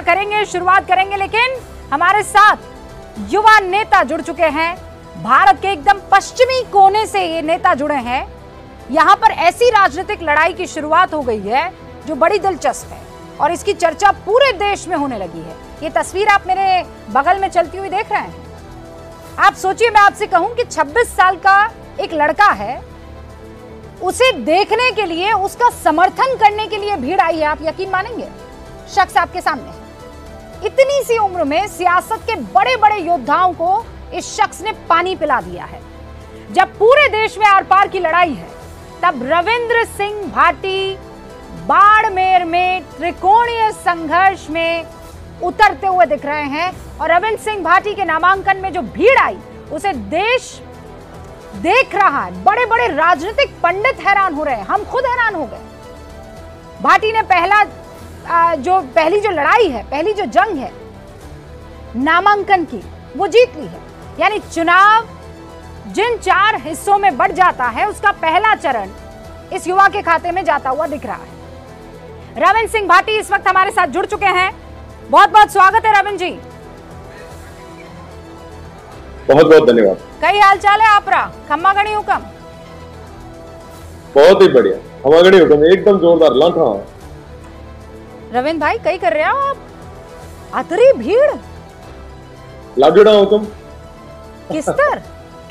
करेंगे, शुरुआत करेंगे, लेकिन हमारे साथ युवा नेता जुड़ चुके हैं। भारत के एकदम पश्चिमी कोने से ये नेता जुड़े हैं। यहाँ पर ऐसी राजनीतिक लड़ाई की शुरुआत हो गई है जो बड़ी दिलचस्प है और इसकी चर्चा पूरे देश में होने लगी है। ये तस्वीर आप मेरे बगल में चलती हुई देख रहे हैं। आप सोचिए, मैं आपसे कहूं कि 26 साल का एक लड़का है, उसे देखने के लिए, उसका समर्थन करने के लिए भीड़ आई है। आप यकीन मानेंगे? शख्स आपके सामने है। इतनी सी उम्र में सियासत के बड़े बड़े योद्धाओं को इस शख्स ने पानी पिला दिया है। जब पूरे देश में आर पार की लड़ाई है, तब रविंद्र सिंह भाटी बाड़मेर में त्रिकोणीय संघर्ष में उतरते हुए दिख रहे हैं। और रविंद्र सिंह भाटी के नामांकन में जो भीड़ आई, उसे देश देख रहा है। बड़े बड़े राजनीतिक पंडित हैरान हो रहे हैं, हम खुद हैरान हो गए। भाटी ने पहली जो लड़ाई है, पहली जो जंग है नामांकन की, वो जीत ली है। यानी चुनाव जिन 4 हिस्सों में बढ़ जाता है, उसका पहला चरण इस युवा के खाते में जाता हुआ दिख रहा है। रविंद्र सिंह भाटी इस वक्त हमारे साथ जुड़ चुके हैं। बहुत बहुत स्वागत है रविंद्र जी। बहुत बहुत धन्यवाद। कई हाल चाल है आपरा? खम्मा गणी हुकम? बहुत ही बढ़िया, खम्मा गणी हुकम एकदम जोरदार लाठा। रविंद्र भाई, कई कर रहे हो आप? अतरी भीड़ लागड़ा हुकम किस तरह?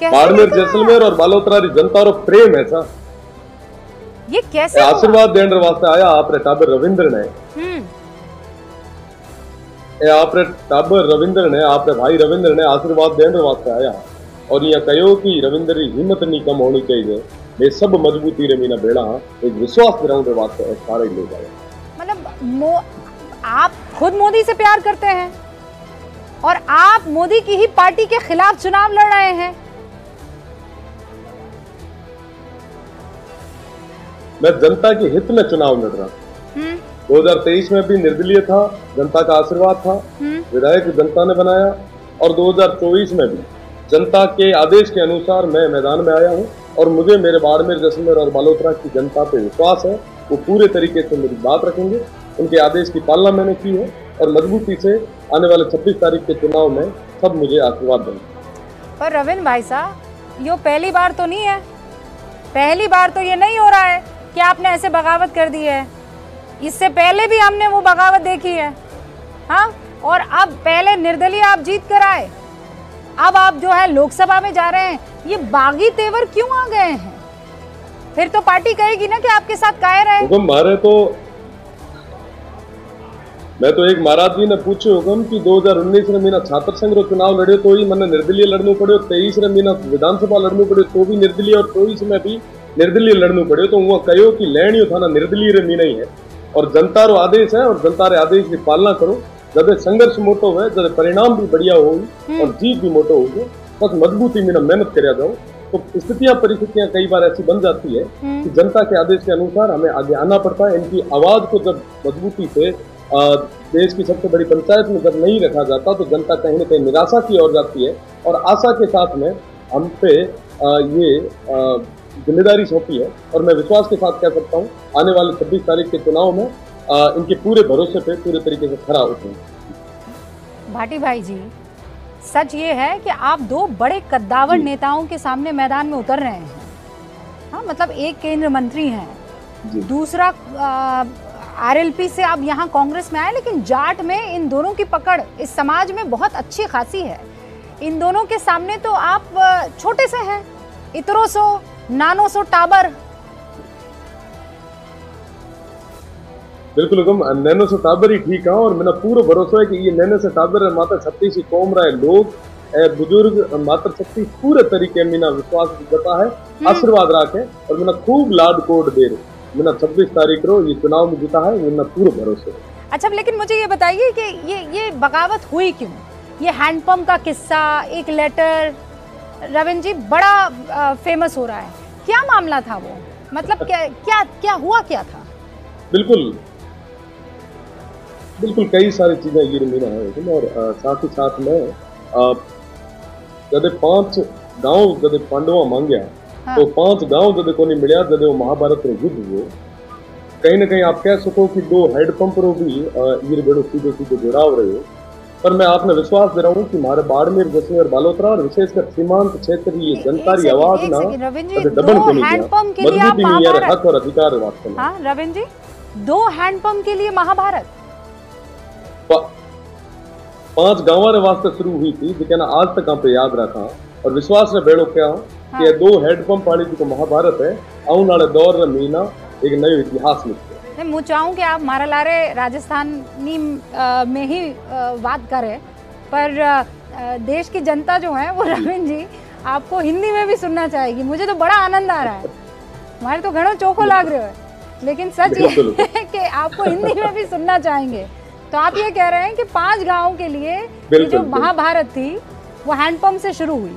बाड़मेर, जैसलमेर और बालोतरा री जनता रो प्रेम है सा। ये कैसे आशीर्वाद देने वास्ते आया आपरे टाबर रविंद्र ने। आपरे टाबर रविंद्र ने, आपरे भाई रविंद्र ने आशीर्वाद देने वास्ते आया और यह कहो कि रविंद्र की हिम्मत नहीं कम होनी चाहिए। वे सब मजबूती रे मीना बेड़ा एक विश्वास दिलाने वास्ते सारे लोग आए। मतलब आप खुद मोदी से प्यार करते हैं और आप मोदी की ही पार्टी के खिलाफ चुनाव लड़ रहे हैं। मैं जनता के हित में चुनाव लड़ रहा हूँ। 2023 में भी निर्दलीय था, जनता का आशीर्वाद था, विधायक जनता ने बनाया। और 2024 में भी जनता के आदेश के अनुसार मैं मैदान में आया हूँ और मुझे मेरे बाड़मेर, जैसलमेर और बालोतरा की जनता पे विश्वास है। वो पूरे तरीके से मेरी बात रखेंगे। उनके आदेश की पालना मैंने की है और मजबूती से आने वाले 26 तारीख के चुनाव में सब मुझे आशीर्वाद देंगे। पर रविंद्र भाई साहब, ये पहली बार तो नहीं है, पहली बार तो ये नहीं हो रहा है कि आपने ऐसे बगावत कर दी है। इससे पहले भी हमने वो बगावत देखी है। हाँ, और अब पहले निर्दलीय आप जीत कर आए, अब आप जो है लोकसभा में जा रहे हैं। ये बागी तेवर क्यों आ गए हैं? फिर तो पार्टी कहेगी ना कि आपके साथ कायर है। हुकम मारे तो मैं तो एक महाराज जी ने पूछे हुकम कि 2019 में मीना छात्र संघ रो चुनाव लड़े तो ही मैंने निर्दलीय लड़ना पड़े, 23 में मीना विधानसभा लड़ना पड़े तो भी निर्दलीय, और 24 में भी निर्दलीय लड़ना पड़े। तो वो कहो कि लैणियो थाना निर्दलीय रे मीना ही है और जनता रो आदेश है और जनता रे आदेश की पालना करो। जब संघर्ष मोटो है, जब परिणाम भी बढ़िया हो और जीत भी मोटो हो, बस मजबूती मीना मेहनत कर जाओ। तो स्थितियां, परिस्थितियां कई बार ऐसी बन जाती है कि जनता के आदेश के अनुसार हमें आगे आना पड़ता है। इनकी आवाज को जब मजबूती से देश की सबसे बड़ी पंचायत में जब नहीं रखा जाता तो जनता कहीं ना कहीं निराशा की ओर जाती है और आशा के साथ में हम पे ये जिम्मेदारी सौंपी है। और मैं विश्वास के साथ कह सकता हूँ आने वाले 26 तारीख के चुनाव में इनके पूरे भरोसे पे पूरे तरीके से खरा उतरूंगा। भाटी भाई जी, सच ये है कि आप 2 बड़े कद्दावर नेताओं के सामने मैदान में उतर रहे हैं। हाँ, मतलब एक केंद्र मंत्री हैं, दूसरा आरएलपी से आप यहाँ कांग्रेस में आए, लेकिन जाट में इन दोनों की पकड़ इस समाज में बहुत अच्छी खासी है। इन दोनों के सामने तो आप छोटे से हैं, इतरो सो नानो सो टाबर। बिल्कुल हुकम, नैनो से टाबर ही ठीक है और मेरा पूरा भरोसा है कि ये नैनो से टाबर माता छत्ती सी कौम रहे लोग बुजुर्ग माता शक्ति पूरे तरीके मीना विश्वास जता है, आशीर्वाद राखे और मेरा खूब लाड कोड दे रहे। मेरा 26 तारीख रो ये चुनाव में जीता है, मेरा पूरा भरोसा है। अच्छा, लेकिन मुझे ये बताइए कि ये बगावत हुई क्यों? ये हैंडपंप का किस्सा, एक लेटर, रविंद्र जी बड़ा फेमस हो रहा है। क्या मामला था वो? मतलब क्या हुआ, क्या था? बिल्कुल कई सारी चीजें ये मीना है और साथ ही साथ में जब 5 गांव जब पांडवा मांगया तो 5 गांव जब को नहीं मिला जब वो महाभारत रो युद्ध हुआ कहीं ना कहीं आप कह सको कि दो हैंडपंप रो भी ये बेड़ो सीधे सीधे जुड़ाव रहे हो। पर मैं आपने विश्वास दे रहा हूँ कि हमारे बाड़मेर, जैसलमेर, बालोतरा और विशेषकर सीमांत क्षेत्र की ये जनता की आवाज ना दबन को नहीं दिया, हक और अधिकार वास्तव में। हाँ रविंद्र जी, 2 हैंडपंप के लिए महाभारत 5 गांव रे वास्ते शुरू हुई थी, जिके ना आज तक आप याद रखा और विश्वास ने बेड़ो क्या कि 2 हैंडपंप वाली जो महाभारत है आने वाले दौर रे मीना एक नयो इतिहास लिखे। मैं चाहूँ कि आप मारा लारे राजस्थानी में ही बात करें, पर देश की जनता जो है वो रविंद्र जी आपको हिंदी में भी सुनना चाहेगी। मुझे तो बड़ा आनंद आ रहा है, हमारे तो घणो चोखो लाग रहे हो, लेकिन सच ये है कि आपको हिंदी में भी सुनना चाहेंगे। तो आप ये कह रहे हैं कि 5 गाँव के लिए जो महाभारत थी वो हैंडपंप से शुरू हुई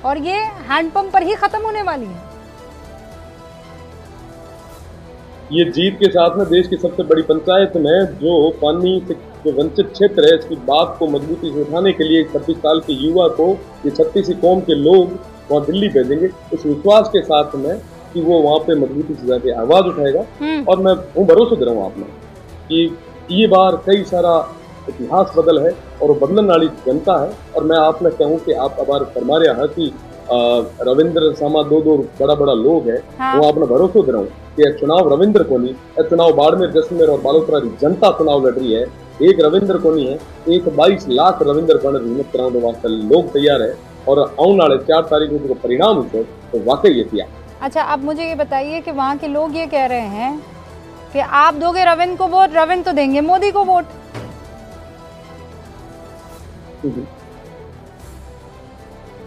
और ये हैंडपंप पर ही खत्म होने वाली है। ये जीत के साथ में देश की सबसे बड़ी पंचायत में जो पानी से जो वंचित क्षेत्र है, इसकी बात को मजबूती से उठाने के लिए 26 साल के युवा को ये 36 कौम के लोग वहाँ दिल्ली भेजेंगे, इस विश्वास के साथ में कि वो वहाँ पे मजबूती से जाके आवाज उठाएगा। और मैं भरोसा दे रहा हूँ आपने कि ये बार कई सारा इतिहास बदल है और वो बदलन वाली जनता है। और मैं आपने कहूँ कि आप अबार फरमा रहा है कि रविंद्र सामा दो बड़ा बड़ा लोग है। हाँ। वो आपने भरोसा दे रहा हूँ कि चुनाव रविंद्र को नहीं, चुनाव बाड़मेर, जैसलमेर और बालोतरा की जनता चुनाव लड़ रही है। एक रविंद्र को नहीं है, एक 22 लाख रविंद्र को हिम्मत कराने वास्ते लोग तैयार है और आने वाले 4 तारीख को जो परिणाम हुए तो वाकई ये किया। अच्छा, अब मुझे ये बताइए कि वहाँ के लोग ये कह रहे हैं कि आप दोगे रविंद्र को वोट, रविंद्र तो देंगे मोदी को वोट।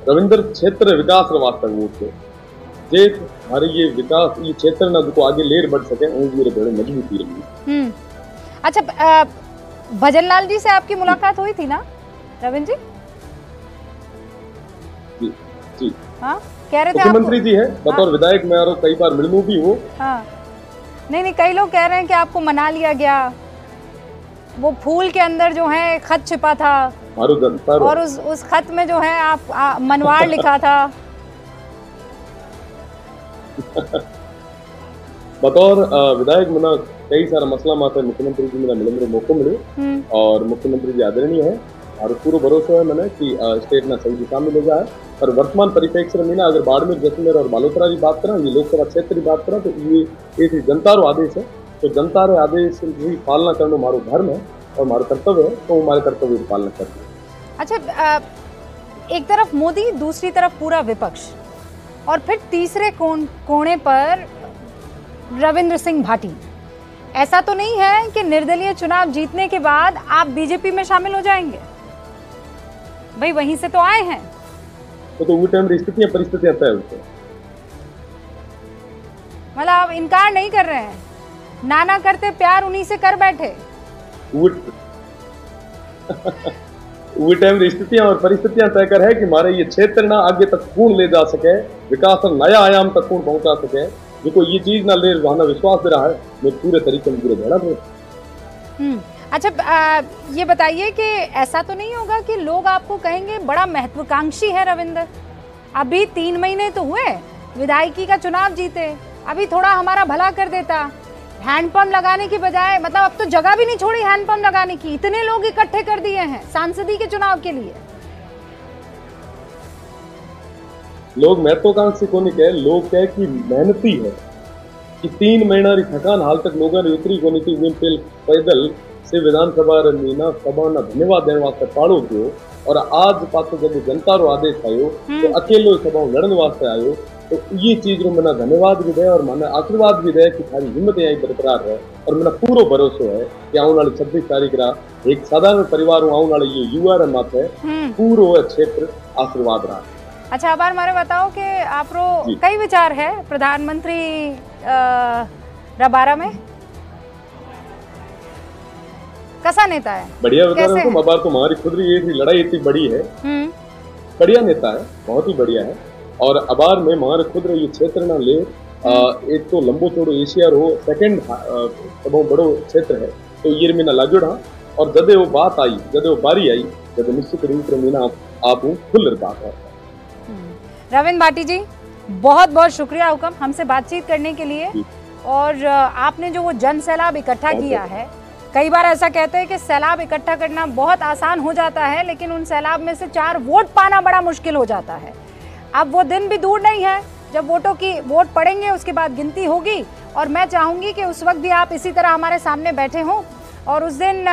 रविंद्र क्षेत्र विकास वास्ते वोट है, जे हमारे ये विकास ये क्षेत्र ना जो आगे लेर बढ़ सके मेरे बड़े मजबूती रही। अच्छा, भजनलाल जी से आपकी मुलाकात हुई थी ना रविंद्र जी? जी जी हाँ, कह रहे थे मुख्यमंत्री जी है बतौर विधायक, मैं और कई बार मिलूं भी हूँ। हाँ, नहीं कई लोग कह रहे हैं कि आपको मना लिया गया, वो फूल के अंदर जो है खत छिपा था और उस खत में जो है आप मनवाड़ लिखा था। बतौर विधायक मना कई सारा मसला माता मुख्यमंत्री जी मेरा मिलने में मौका मिले और मुख्यमंत्री जी आदरणीय है और पूरा भरोसा है मैंने कि स्टेट ना सही दिशा में ले जाए। पर वर्तमान परिप्रेक्ष्य में अगर बाड़मेर, जैसलमेर और बालोतरा की बात करें, ये लोकसभा क्षेत्र की बात करें, तो ये एक जनता रो आदेश है, तो जनता रे आदेश की पालना करना हमारो धर्म है और हमारा कर्तव्य है, तो हमारे कर्तव्य की पालना करते हैं। अच्छा, एक तरफ मोदी, दूसरी तरफ पूरा विपक्ष और फिर तीसरे कोने पर रविंद्र सिंह भाटी। ऐसा तो नहीं है कि निर्दलीय चुनाव जीतने के बाद आप बीजेपी में शामिल हो जाएंगे? भाई वहीं से तो आए हैं। तो वो टाइम परिस्थितियां तय होती हैं। मतलब आप इनकार नहीं कर रहे हैं, नाना करते प्यार उन्हीं से कर बैठे। वो टाइम स्थितियां और परिस्थितियां तय कर है कि हमारे ये क्षेत्र ना आगे तक कौन ले जा सके, विकास और नया आयाम तक कौन पहुंचा सके, जो ये चीज ना ले वहां विश्वास दे रहा है, मैं पूरे तरीके में पूरे भेड़ा हूँ। अच्छा, ये बताइए कि ऐसा तो नहीं होगा कि लोग आपको कहेंगे बड़ा महत्वाकांक्षी है रविंद्र, अभी 3 महीने तो हुए विधायकी का चुनाव जीते, अभी थोड़ा हमारा भला कर देता, हैंडपंप लगाने की बजाय, मतलब अब तो जगह भी नहीं छोड़ी हैंडपंप लगाने की, इतने लोग इकट्ठे कर दिए हैं सांसदी के चुनाव के लिए। लोग महत्वाकांक्षी को नहीं कहे, लोग कहे कि मेहनती है कि 3 महीना री थकान हाल तक लोगों ने उतरी को नहीं थी, पैदल से विधानसभा मीना सभा ना धन्यवाद देने वास्ते पाड़ो थियो और आज पाछो जब जनता रो आदेश आयो तो अकेलो सभा लड़ने वास्ते आयो, तो ये चीज रो मना धन्यवाद भी दे और मना आशीर्वाद भी दे कि थारी हिम्मत यही बरकरार है और मेरा पूरा भरोसा है कि आने वाले 26 तारीख रा एक साधारण परिवार आने वाले ये युवा रे माथे पूरो क्षेत्र आशीर्वाद रहा। अच्छा, अब हमारे बताओ कि आप रो कई विचार है प्रधानमंत्री रबारा में, कैसा नेता है? बढ़िया बता रहा हूँ, अब तो हमारी खुद ये लड़ाई इतनी बड़ी है, बढ़िया नेता है, बहुत ही बढ़िया है। और अबार में हमारे खुद ये क्षेत्र ना ले, एक तो लंबो चौड़ो एशिया रो सेकंड सब बड़ो क्षेत्र है, तो ये में ना लागोड़ा और जदे वो बात आई, जदे वो बारी आई, जदे निश्चित रूप से मीना आप खुल बात है। रविंद्र भाटी जी, बहुत बहुत शुक्रिया हुकम हमसे बातचीत करने के लिए और आपने जो वो जन सैलाब इकट्ठा किया है, कई बार ऐसा कहते हैं कि सैलाब इकट्ठा करना बहुत आसान हो जाता है, लेकिन उन सैलाब में से 4 वोट पाना बड़ा मुश्किल हो जाता है। अब वो दिन भी दूर नहीं है जब वोट पड़ेंगे, उसके बाद गिनती होगी, और मैं चाहूंगी कि उस वक्त भी आप इसी तरह हमारे सामने बैठे हों और उस दिन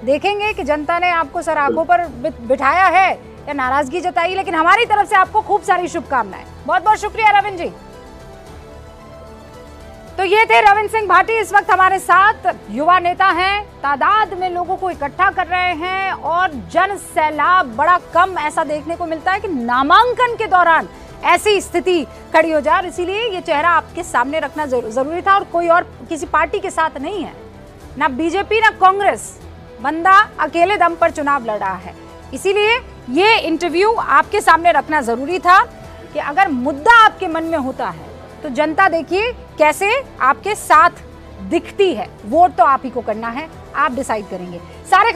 देखेंगे कि जनता ने आपको सर आंखों पर बिठाया है या नाराजगी जताई। लेकिन हमारी तरफ से आपको खूब सारी शुभकामनाएं। बहुत बहुत शुक्रिया रविंद्र जी। तो ये थे रविंद्र सिंह भाटी, इस वक्त हमारे साथ युवा नेता हैं, तादाद में लोगों को इकट्ठा कर रहे हैं और जन सैलाब बड़ा कम ऐसा देखने को मिलता है कि नामांकन के दौरान ऐसी स्थिति खड़ी हो जाए, और इसीलिए ये चेहरा आपके सामने रखना जरूरी था। और कोई और किसी पार्टी के साथ नहीं है, ना बीजेपी ना कांग्रेस, बंदा अकेले दम पर चुनाव लड़ रहा है। इसीलिए ये इंटरव्यू आपके सामने रखना जरूरी था कि अगर मुद्दा आपके मन में होता है तो जनता देखिए कैसे आपके साथ दिखती है। वोट तो आप ही को करना है, आप डिसाइड करेंगे। सारे